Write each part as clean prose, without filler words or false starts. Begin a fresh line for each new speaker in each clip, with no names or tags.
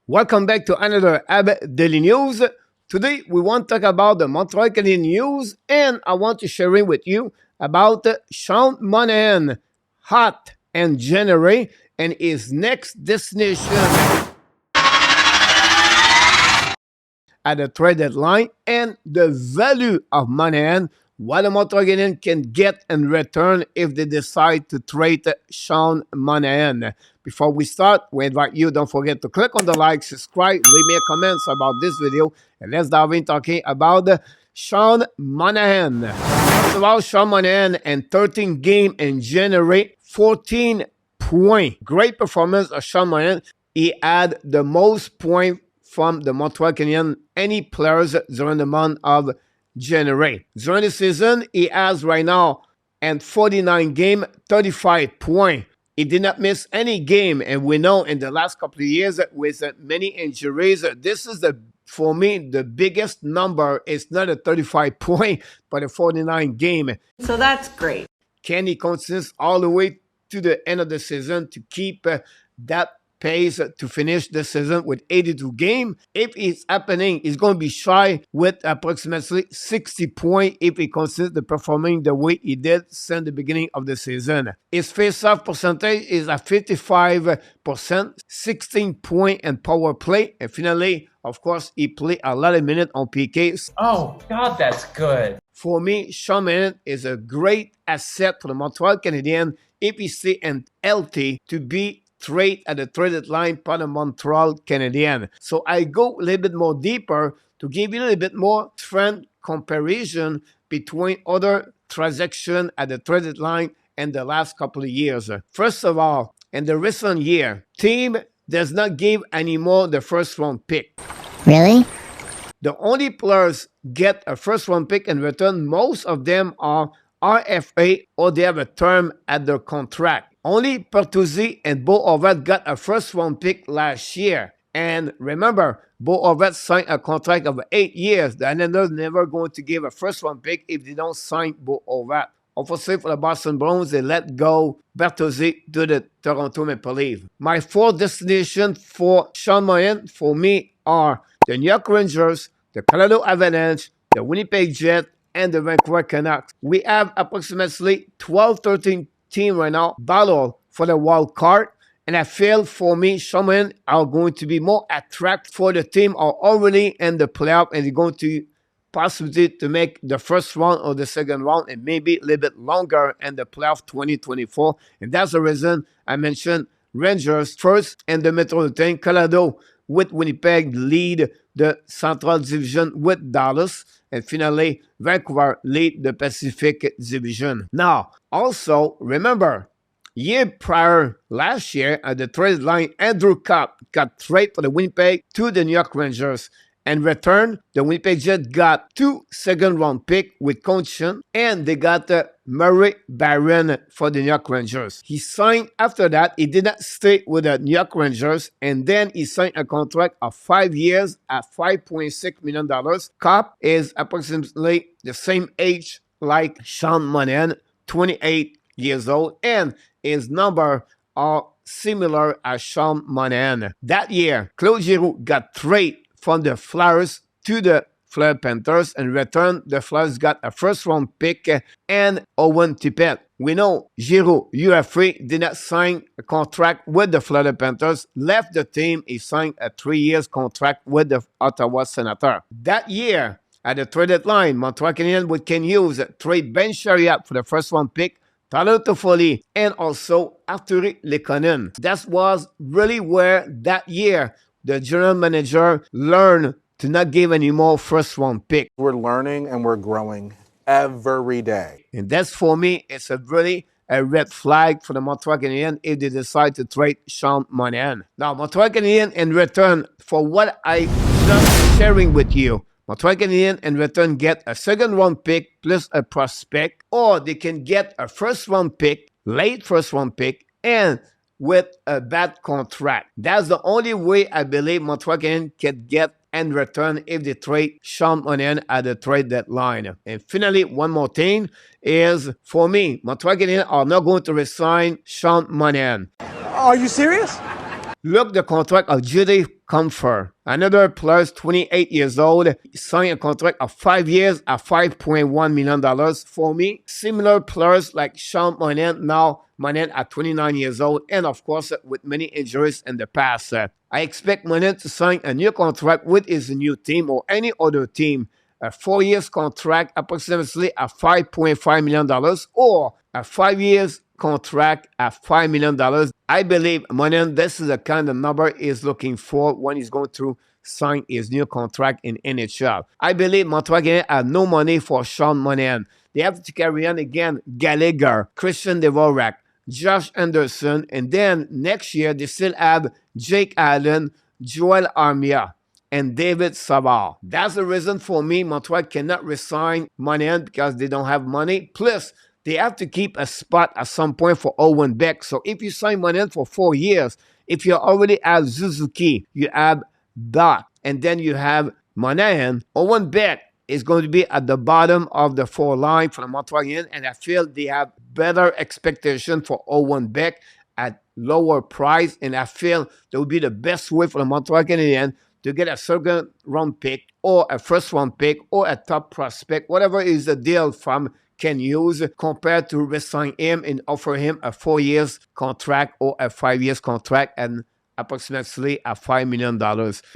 Welcome back to another Habs Daily News. Today we want to talk about the Montreal Canadiens news, and I want to share it with you about Sean Monahan, hot in January, and his next destination at the trade deadline, and the value of Monahan, what the Montreal Canadiens can get in return if they decide to trade Sean Monahan. Before we start, we invite you, don't forget to click on the like, subscribe, leave me a comments about this video, and let's dive in talking about Sean Monahan. First of all, Sean Monahan in 13 games in January, 14 points. Great performance of Sean Monahan. He had the most points from the Montreal Canadiens, any players during the month of January. During the season, he has right now in 49 games, 35 points. He did not miss any game, and we know in the last couple of years with many injuries, this is for me, the biggest number. It's not a 35 point, but a 49 game.
So that's great.
Can he continue all the way to the end of the season to keep that pace to finish the season with 82 games? If it's happening, it's going to be shy with approximately 60 points if he continues the performing the way he did since the beginning of the season. His face-off percentage is at 55%, 16 points in power play, and finally, of course, he played a lot of minutes on PKs.
Oh, God, that's good.
For me, Sean Monahan is a great asset for the Montreal Canadiens if he stays healthy to be trade at the traded line for the Montreal Canadiens. So I go a little bit more deeper to give you a little bit more trend comparison between other transactions at the traded line in the last couple of years. First of all, in the recent year, team does not give anymore the first round pick.
Really?
The only players get a first round pick in return, most of them are RFA or they have a term at their contract. Only Bertuzzi and Bo Horvat got a first-round pick last year. And remember, Bo Horvat signed a contract of 8 years. The Islanders never going to give a first-round pick if they don't sign Bo Horvat. Obviously, for the Boston Bruins, they let go Bertuzzi to the Toronto Maple Leafs. My four destinations for Sean Monahan, for me, are the New York Rangers, the Colorado Avalanche, the Winnipeg Jets, and the Vancouver Canucks. We have approximately 12-13 team right now battle for the wild card, and I feel for me Sean Monahan are going to be more attractive for the team are already in the playoff, and they're going to possibility to make the first round or the second round and maybe a little bit longer in the playoff 2024. And that's the reason I mentioned Rangers first in the Metropolitan, Colorado with Winnipeg lead the Central Division with Dallas, and finally Vancouver lead the Pacific Division. Now, also remember, year prior, last year at the trade line, Andrew Copp got traded for the Winnipeg to the New York Rangers. In return, the Winnipeg Jets got 2 second-round picks with condition, and they got Murray Barron for the New York Rangers. He signed after that. He did not stay with the New York Rangers, and then he signed a contract of 5 years at $5.6 million. Copp is approximately the same age like Sean Monahan, 28 years old, and his number are similar as Sean Monahan. That year, Claude Giroux got traded from the Flyers to the Florida Panthers. In return, the Flyers got a first-round pick and Owen Tippett. We know Giroux, UFA, did not sign a contract with the Florida Panthers, left the team. He signed a 3-year contract with the Ottawa Senators. That year, at the traded line, Montreal Canadiens can use trade Ben Chariot for the first-round pick, Tyler Toffoli, and also Arturi Lekonen. That was really where that year the general manager learned to not give any more first-round pick.
We're learning and we're growing every day.
And that's, for me, it's a red flag for the Montreal Canadiens if they decide to trade Sean Monahan. Now, Montreal Canadiens in return for what I'm just sharing with you, Montreal Canadiens in return get a second-round pick plus a prospect, or they can get a first-round pick, late first-round pick, and with a bad contract. That's the only way I believe Montreal Canadiens can get in return if they trade Sean Monahan at the trade deadline. And finally, one more thing is, for me, Montreal Canadiens are not going to resign Sean Monahan.
Are you serious?
Look the contract of Judy Comfort. Another player, 28 years old, signed a contract of 5 years at $5.1 million for me. Similar players like Sean Monahan, now Monahan at 29 years old, and of course with many injuries in the past. I expect Monahan to sign a new contract with his new team or any other team. A 4 years contract approximately at $5.5 million or a 5 years contract at $5 million. I believe Monahan, this is the kind of number he's looking for when he's going to sign his new contract in NHL. I believe Montreal Canadiens have no money for Sean Monahan. They have to carry on again Gallagher, Christian Dvorak, Josh Anderson, and then next year they still have Jake Allen, Joel Armia, and David Savard. That's the reason for me Montreal cannot resign Monahan because they don't have money. Plus, they have to keep a spot at some point for Owen Beck. So if you sign Monahan for 4 years, if you already have Suzuki, you have Doc, and then you have Monahan, Owen Beck is going to be at the bottom of the 4 line for the Montreal Canadiens, and I feel they have better expectation for Owen Beck at lower price, and I feel that would be the best way for the Montreal Canadiens to get a second round pick or a first round pick or a top prospect, whatever is the deal from can use compared to resign him and offer him a 4 years contract or a 5 years contract and approximately at $5 million.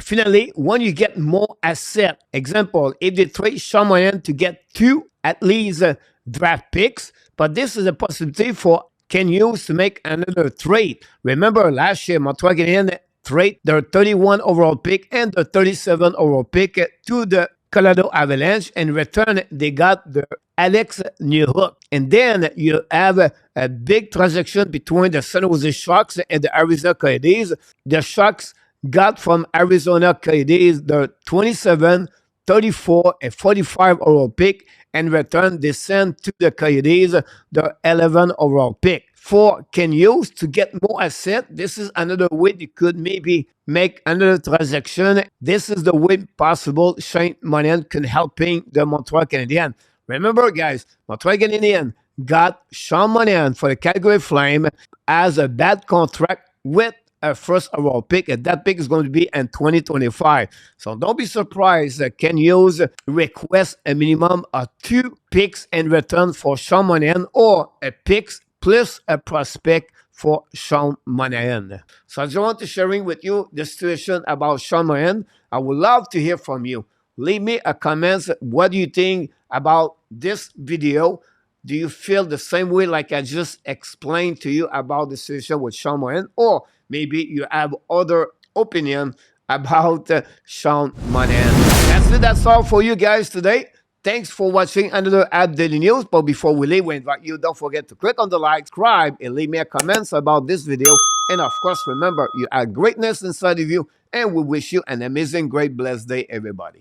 Finally, when you get more asset, example, if they trade Sean Monahan to get 2 at least draft picks, but this is a possibility for Ken Hughes to make another trade. Remember last year, Montreal Canadiens trade their 31 overall pick and the 37 overall pick to the Colorado Avalanche. In return, they got the Alex Newhook. And then you have a big transaction between the San Jose Sharks and the Arizona Coyotes. The Sharks got from Arizona Coyotes the 27, 34, and 45 overall pick. In return, they sent to the Coyotes the 11 overall pick. For Ken Hughes to get more asset, this is another way they could maybe make another transaction. This is the way possible Sean Monahan can helping the Montreal Canadiens. Remember, guys, Montreal Canadiens got Sean Monahan for the Calgary Flame as a bad contract with a first overall pick, and that pick is going to be in 2025. So don't be surprised that Ken Hughes requests a minimum of 2 picks in return for Sean Monahan or a picks plus a prospect for Sean Monahan. So I just want to sharing with you the situation about Sean Monahan. I would love to hear from you. Leave me a comment. What do you think about this video? Do you feel the same way like I just explained to you about the situation with Sean Monahan? Or maybe you have other opinion about Sean Monahan. That's it. That's all for you guys today. Thanks for watching another Habs Daily News. But before we leave, we invite you, don't forget to click on the like, subscribe, and leave me a comment about this video. And of course, remember, you have greatness inside of you, and we wish you an amazing, great, blessed day, everybody.